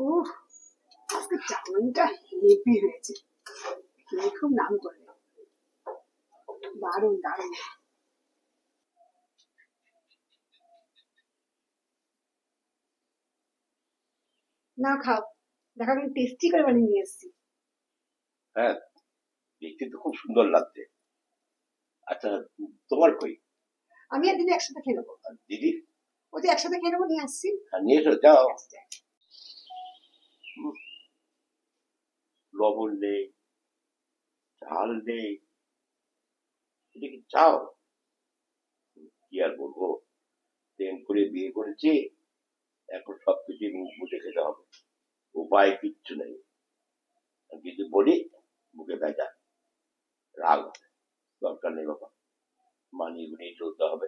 উহ, আজকে চাউমিনটা হেভি হয়েছে, খেয়ে খুব নাম করবে। দারুণ দারুণ। না খাও, দেখা গেল টেস্টি করে বানিয়ে নিয়ে এসেছি। হ্যাঁ, দেখতে তো খুব সুন্দর লাগছে। আচ্ছা, তোমার কই? আমি আর দিদি একসাথে খেয়ে নেবো। দিদি? ওই যে একসাথে খেয়ে নেবো, নিয়ে আসছি। নিয়ে এসো, যাও। লবণ নেই, ঝাল নেই, এটা কি চাও? কি আর বলবো, প্রেম করে বিয়ে করেছি, এখন সবকিছু মুখ বুঝে খেতে হবে, উপায় কিচ্ছু নেই। কিছু বলি মুখে ভেজা, রাগ হবে। দরকার নেই বাবা, মানিয়ে গুনিয়ে চলতে হবে।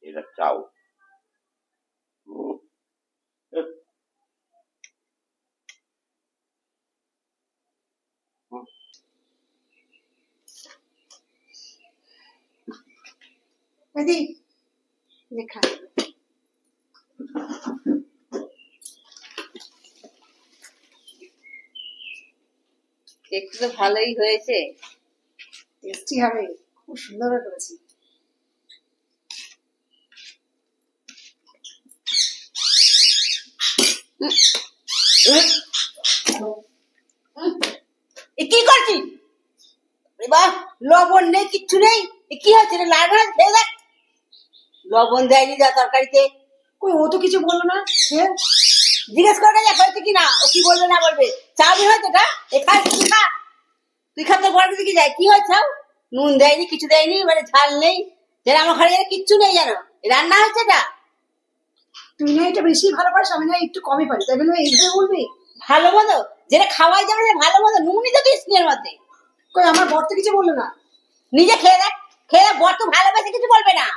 এটা চাও? দিদি লেখা একটু তো ভালোই হয়েছে, টেস্টি হবে, খুব সুন্দর করেছি। কি করছিস? এবার লবণ নেই, কিচ্ছু নেই, কি হচ্ছে রে? লাল ভাত খেয়ে দেখ, লবণ দেয়নি যা তরকারিতে। কই, ও তো কিছু বললো না। জিজ্ঞেস করে যা হয়েছে কিনা, ও কি বলবে না বলবে। চাউমিন হয়তো এটা এখানে, তুই খা, তুই খা, তোর বড় দিকে যাই। কি হয়েছে? নুন দেয়নি, কিছু দেয়নি, মানে ঝাল নেই, যেন আমার ঘরে কিচ্ছু নেই, জানো রান্না হচ্ছে এটা। তুই না এটা বেশি ভালো পারিস, আমি না একটু কমই পারি, তাই বলে এইভাবে বলবি? ভালো মতো যেটা খাওয়াই যাবে, ভালো মতো নুনই তো দিস এর মধ্যে। কই, আমার বর তো কিছু বললো না। নিজে খেয়ে দেখ, খেয়ে দেখ, বর তো ভালোবাসে, কিছু বলবে না,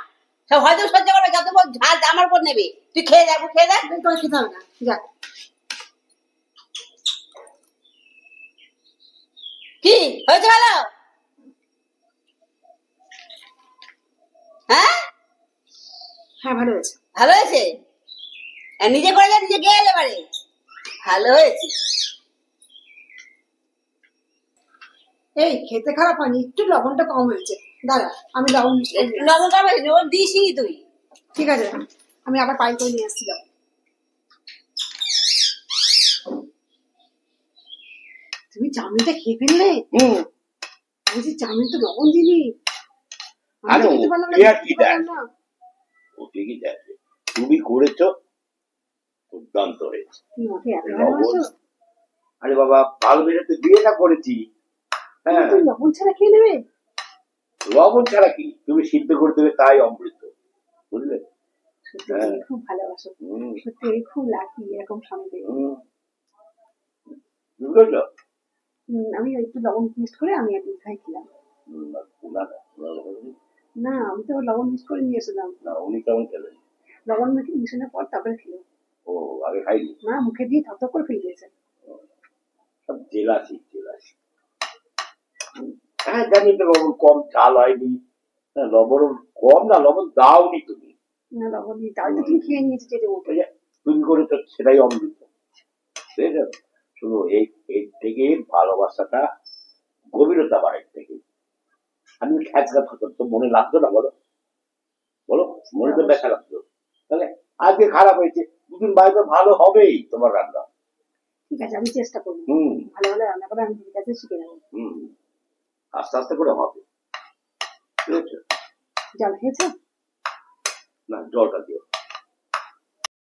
সব হয়তো সহ্য করবে, যত ঝাল আমার উপর নেবে। তুই খেয়ে দেখ, খেয়ে দেখ। তোর খেতে হবে না, যা। কি হয়েছে ভালো? হ্যাঁ হ্যাঁ, ভালো হয়েছে। ভালো হয়েছে, নিজে করে যা, নিজে গেলে এবারে ভালো হয়েছে। এই খেতে খারাপ হয়নি, একটু লবণটা কম হয়েছে। দাঁড়া, আমি লবণ লবণ কম হয়েছে, লবণ দিসি তুই। ঠিক আছে, আমি আবার পাই করে নিয়ে আসছিলাম। তুমি চাউমিনটা খেয়ে ফেললে? বলছি চাউমিন তো লবণ দিলি। তুমি করেছো, দুর্দান্ত হয়েছে। আরে বাবা, ভালো বেরোতে বিয়েটা করেছি। হ্যাঁ, লবণ ছাড়া খেয়ে নেবে? লবণ ছাড়া কি, তুমি সিদ্ধ করে দেবে, তাই অমৃত, বুঝলে? খুব ভালোবাসো, সত্যি খুব লাকি এরকম স্বামী পেয়ে। আমি একটু লবণ মিক্সড করে আমি একদিন খাইছিলাম। না, আমি তো লবণ মিক্স করে নিয়ে এসেছিলাম। উনি কেমন খেলেন? লবণ মিশানোর পর তারপরে খেলো। ও, আগে খাইনি? না, মুখে দিয়ে থপথপ করে ফেলে দিয়েছে। সব জেলাসি জেলাসি। হ্যাঁ, জানি তো লবণ কম, ঝাল হয়নি। লবণ কম না, লবণ দাওনি তুমি। না, লবণ দিয়ে তাই তো তুমি খেয়ে নিয়েছো, যেটা উঠে যায়। তুমি করেছো, সেটাই অমৃত। শুনো, এর থেকে ভালোবাসাটা গভীরতা বাড়ে থেকে। আমি খ্যাচকা থাকতাম তো মনে লাগতো না, বলো বলো, মনে তো ব্যথা লাগতো। তাহলে আজকে খারাপ হয়েছে, দুদিন বাইরে ভালো হবেই তোমার রান্না। ঠিক আছে, আমি চেষ্টা করবো ভালো ভালো রান্না করে আমি দিদির কাছে শিখে নেবো। আস্তে আস্তে করে হবে। জল খেয়েছো? না, জলটা দিও।